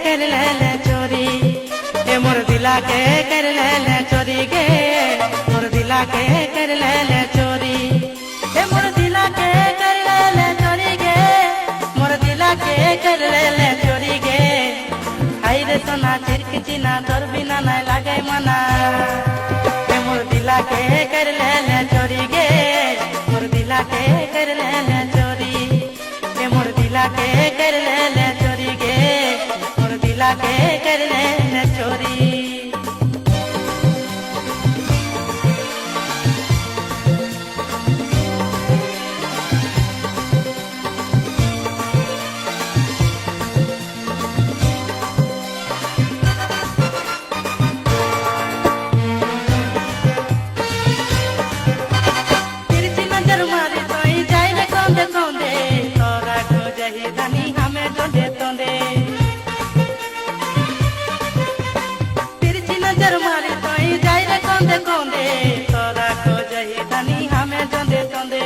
कर ले चोरी, ए मोर दिला के कर ले चोरी गे, मोर दिला के कर ले चोरी, ए मोर दिला के कर ले चोरी गे, मोर दिला के कर ले चोरी गे। हाय रे सोना चिरकिची ना तोर बिना ना लागे मना, ए मोर दिला के कर ले चोरी गे, मोर दिला के कर ले चोरी, ए मोर दिला के कर ले चोरी गे, मोर दिला के कर ले चोरी। कोंदे तोरा को जही धनी हमें जोंदे तोंदे,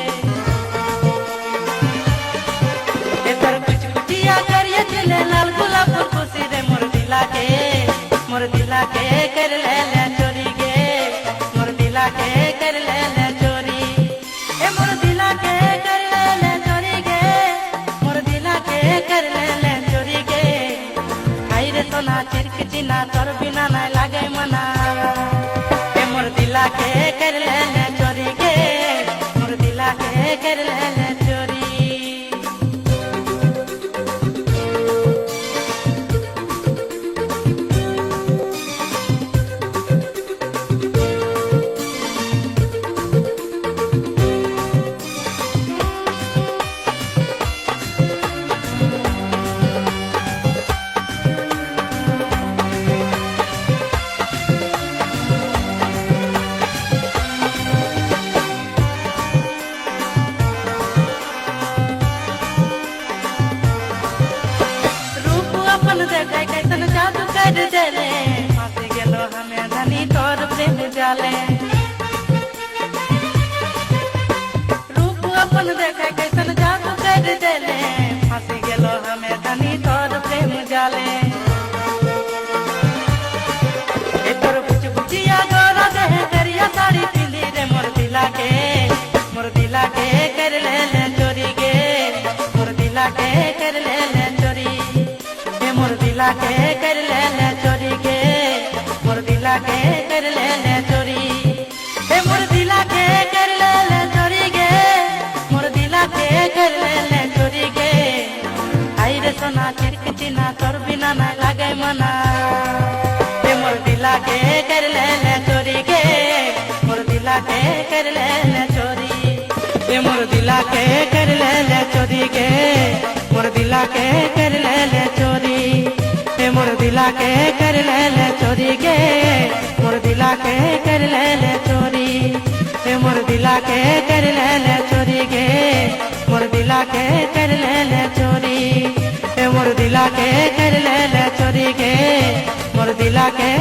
ए तर कुछ कुटिया करिए चले लाल गुलाब खुशी रे मोर दिला के कर ले चोरी गे, मोर दिला के कर ले चोरी, ए मोर दिला के कर ले चोरी गे, मोर दिला के कर ले चोरी गे। हाय रे सोना चिरकिची ना तोर बिना ना लागे मना, मोर दिला के कर ले चोरी गे, मोर दिला के कर ले चोरी। कैसन जादू कर देले, फांस गेलो हमें धनी तोर प्रेम जाले, रूप अपन देखे कैसन जादू कर देले, फांस गेलो हमें धनी तोर प्रेम जाले। ए तोर बुच बुचिया गोरा देह करिया साड़ी पिंदी रे मोर दिला के कर ले चोरी गे, मोर दिला के कर ले चोरी, मोर दिला के कर ले चोरी गे, मोर दिला के कर ले चोरी, ए मोर दिला के कर ले चोरी गे, मोर दिला के कर ले चोरी गे। हाय रे सोना चिरकिची ना तोर बिना ना लागे मना, ए मोर दिला के कर ले चोरी गे, मोर दिला के कर ले चोरी, ए मोर दिला के कर ले चोरी गे, मोर दिला के कर ले चोरी, ए मोर दिला के कर ले चोरी गे, मोर दिला के कर ले चोरी, ए मोर दिला के कर ले चोरी गे, मोर दिला के कर ले चोरी, ए मोर दिला के कर ले चोरी गे, मोर दिला के